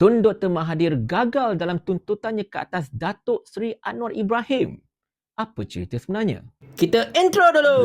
Tun Dr. Mahathir gagal dalam tuntutannya ke atas Datuk Seri Anwar Ibrahim. Apa cerita sebenarnya? Kita intro dulu.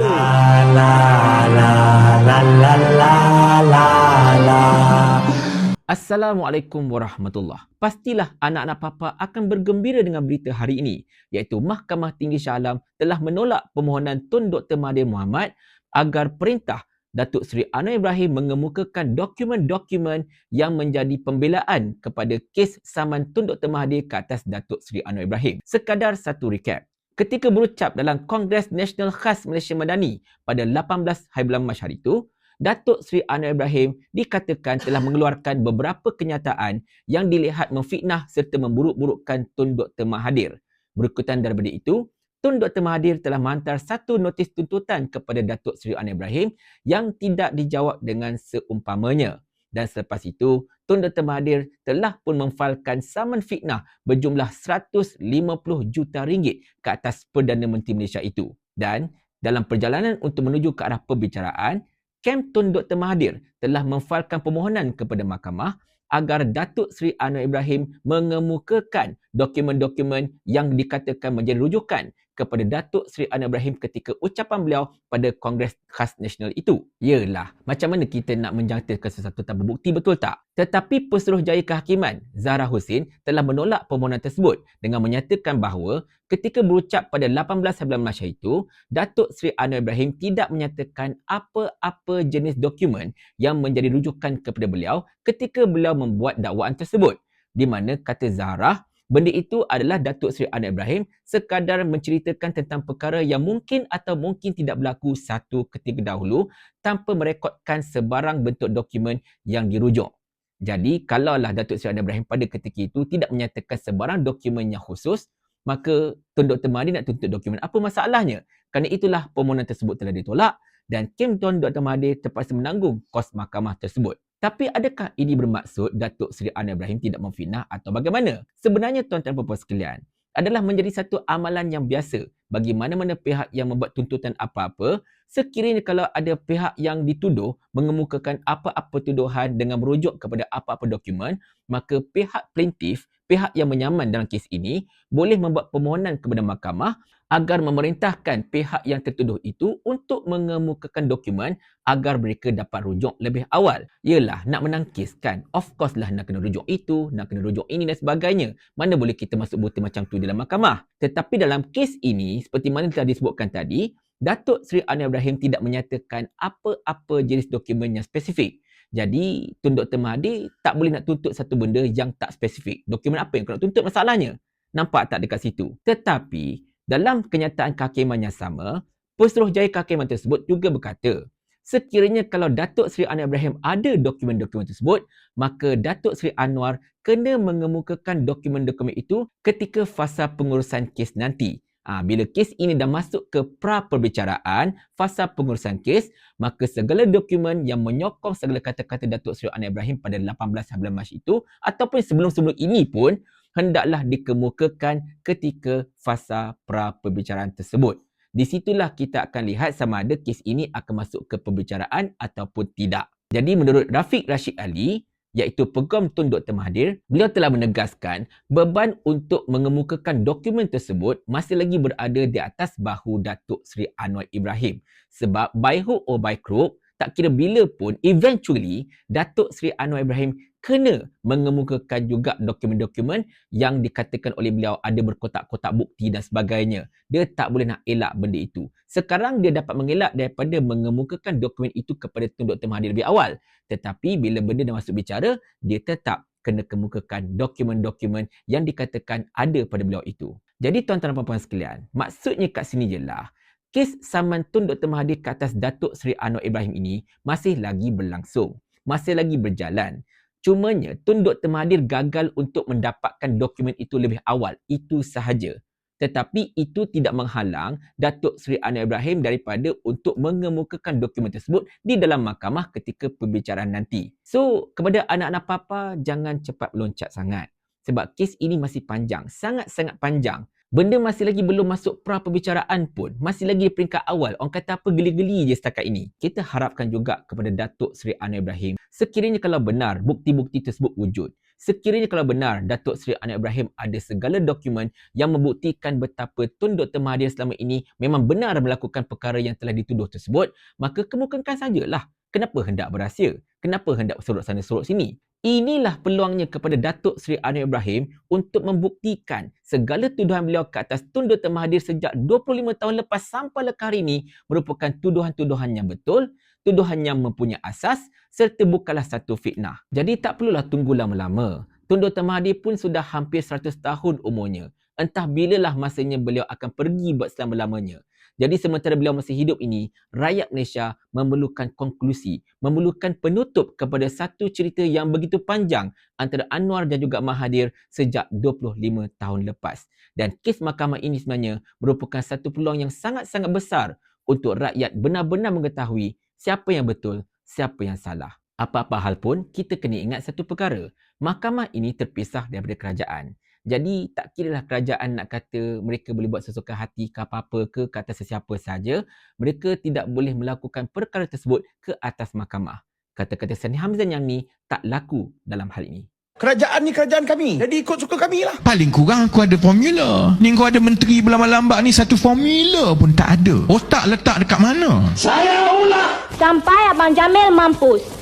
Assalamualaikum warahmatullahi. Pastilah anak-anak papa akan bergembira dengan berita hari ini, iaitu Mahkamah Tinggi Shah Alam telah menolak permohonan Tun Dr. Mahathir Mohamad agar perintah Datuk Seri Anwar Ibrahim mengemukakan dokumen-dokumen yang menjadi pembelaan kepada kes saman Tun Dr. Mahathir ke atas Datuk Seri Anwar Ibrahim. Sekadar satu recap. Ketika berucap dalam Kongres Nasional Khas Malaysia Madani pada 18 hari bulan Mac hari itu, Datuk Seri Anwar Ibrahim dikatakan telah mengeluarkan beberapa kenyataan yang dilihat memfitnah serta memburuk-burukkan Tun Dr. Mahathir. Berikutan daripada itu, Tun Dr. Mahathir telah menghantar satu notis tuntutan kepada Datuk Seri Anwar Ibrahim yang tidak dijawab dengan seumpamanya. Dan selepas itu, Tun Dr. Mahathir telah pun memfailkan saman fitnah berjumlah 150 juta ringgit ke atas Perdana Menteri Malaysia itu. Dan dalam perjalanan untuk menuju ke arah perbicaraan, Kem Tun Dr. Mahathir telah memfailkan permohonan kepada mahkamah agar Datuk Seri Anwar Ibrahim mengemukakan dokumen-dokumen yang dikatakan menjadi rujukan kepada Datuk Seri Anwar Ibrahim ketika ucapan beliau pada Kongres Khas Nasional itu. Yalah, macam mana kita nak menjangtakan sesuatu tanpa bukti, betul tak? Tetapi Pesuruhjaya Kehakiman Zahra Hussein telah menolak permohonan tersebut dengan menyatakan bahawa ketika berucap pada 18 bulan Mac itu, Datuk Seri Anwar Ibrahim tidak menyatakan apa-apa jenis dokumen yang menjadi rujukan kepada beliau ketika beliau membuat dakwaan tersebut. Di mana kata Zahra, benda itu adalah Datuk Seri Anwar Ibrahim sekadar menceritakan tentang perkara yang mungkin atau mungkin tidak berlaku satu ketika dahulu tanpa merekodkan sebarang bentuk dokumen yang dirujuk. Jadi, kalaulah Datuk Seri Anwar Ibrahim pada ketika itu tidak menyatakan sebarang dokumen yang khusus, maka Tun Dr. Mahathir nak tuntut dokumen apa masalahnya? Kerana itulah permohonan tersebut telah ditolak dan Kim Tun Dr. Mahathir terpaksa menanggung kos mahkamah tersebut. Tapi adakah ini bermaksud Datuk Seri Anwar Ibrahim tidak memfitnah atau bagaimana? Sebenarnya tuan-tuan dan puan sekalian, adalah menjadi satu amalan yang biasa bagi mana-mana pihak yang membuat tuntutan apa-apa, sekiranya kalau ada pihak yang dituduh mengemukakan apa-apa tuduhan dengan merujuk kepada apa-apa dokumen, maka pihak plaintiff, pihak yang menyaman dalam kes ini, boleh membuat permohonan kepada mahkamah agar memerintahkan pihak yang tertuduh itu untuk mengemukakan dokumen agar mereka dapat rujuk lebih awal. Yelah, nak menang kes kan? Of course lah nak kena rujuk itu, nak kena rujuk ini dan sebagainya. Mana boleh kita masuk buta macam tu dalam mahkamah. Tetapi dalam kes ini, seperti mana telah disebutkan tadi, Datuk Seri Anwar Ibrahim tidak menyatakan apa-apa jenis dokumen yang spesifik. Jadi, Tun Dr. Mahathir tak boleh nak tuntut satu benda yang tak spesifik. Dokumen apa yang kau nak tuntut masalahnya? Nampak tak dekat situ? Tetapi, dalam kenyataan kehakiman yang sama, Pesuruhjaya Kehakiman tersebut juga berkata, sekiranya kalau Datuk Seri Anwar Ibrahim ada dokumen-dokumen tersebut, maka Datuk Seri Anwar kena mengemukakan dokumen-dokumen itu ketika fasa pengurusan kes nanti. Bila kes ini dah masuk ke pra-perbicaraan, fasa pengurusan kes, maka segala dokumen yang menyokong segala kata-kata Datuk Seri Anwar Ibrahim pada 18 bulan Mac itu, ataupun sebelum-sebelum ini pun, hendaklah dikemukakan ketika fasa pra-perbicaraan tersebut. Di situlah kita akan lihat sama ada kes ini akan masuk ke perbicaraan ataupun tidak. Jadi menurut Rafiq Rashid Ali, iaitu Peguam Tun Dr. Mahathir, beliau telah menegaskan beban untuk mengemukakan dokumen tersebut masih lagi berada di atas bahu Datuk Seri Anwar Ibrahim. Sebab by hook or by crook, tak kira bila pun, eventually Datuk Seri Anwar Ibrahim kena mengemukakan juga dokumen-dokumen yang dikatakan oleh beliau ada berkotak-kotak bukti dan sebagainya. Dia tak boleh nak elak benda itu. Sekarang dia dapat mengelak daripada mengemukakan dokumen itu kepada Tun Dr. Mahathir lebih awal. Tetapi bila benda dah masuk bicara, dia tetap kena kemukakan dokumen-dokumen yang dikatakan ada pada beliau itu. Jadi tuan-tuan dan puan-puan sekalian, maksudnya kat sini je lah, kes saman Tun Dr. Mahathir ke atas Datuk Seri Anwar Ibrahim ini masih lagi berlangsung, masih lagi berjalan. Cumanya Tun Dr. Mahathir gagal untuk mendapatkan dokumen itu lebih awal. Itu sahaja. Tetapi itu tidak menghalang Datuk Seri Anwar Ibrahim daripada untuk mengemukakan dokumen tersebut di dalam mahkamah ketika perbicaraan nanti. So, kepada anak-anak papa, jangan cepat meloncat sangat. Sebab kes ini masih panjang, sangat-sangat panjang. Benda masih lagi belum masuk pra-perbicaraan pun. Masih lagi di peringkat awal. Orang kata apa, geli-geli je setakat ini. Kita harapkan juga kepada Datuk Seri Anwar Ibrahim, sekiranya kalau benar bukti-bukti tersebut wujud, Sekiranya kalau benar Datuk Seri Anwar Ibrahim ada segala dokumen yang membuktikan betapa Tun Dr. Mahathir selama ini memang benar melakukan perkara yang telah dituduh tersebut, maka kemukakan sajalah. Kenapa hendak berahsia? Kenapa hendak sorot sana sorot sini? Inilah peluangnya kepada Datuk Seri Anwar Ibrahim untuk membuktikan segala tuduhan beliau ke atas Tun Dr. Mahathir sejak 25 tahun lepas sampai ke hari ini merupakan tuduhan-tuduhan yang betul, tuduhan yang mempunyai asas serta bukanlah satu fitnah. Jadi tak perlulah tunggu lama-lama. Tun Dr. Mahathir pun sudah hampir 100 tahun umurnya. Entah bilalah masanya beliau akan pergi buat selama-lamanya. Jadi sementara beliau masih hidup ini, rakyat Malaysia memerlukan konklusi, memerlukan penutup kepada satu cerita yang begitu panjang antara Anwar dan juga Mahathir sejak 25 tahun lepas. Dan kes mahkamah ini sebenarnya merupakan satu peluang yang sangat-sangat besar untuk rakyat benar-benar mengetahui siapa yang betul, siapa yang salah. Apa-apa hal pun, kita kena ingat satu perkara. Mahkamah ini terpisah daripada kerajaan. Jadi tak kiralah kerajaan nak kata mereka boleh buat sesuka hati ke apa-apa ke atas sesiapa saja, mereka tidak boleh melakukan perkara tersebut ke atas mahkamah. Kata-kata Sani Hamzan yang ni tak laku dalam hal ini. Kerajaan ni kerajaan kami. Jadi ikut suka kami lah. Paling kurang aku ada formula. Ni kau ada menteri berlambak-lambak ni satu formula pun tak ada. Otak letak dekat mana? Saya ulang. Sampai Abang Jamil mampus.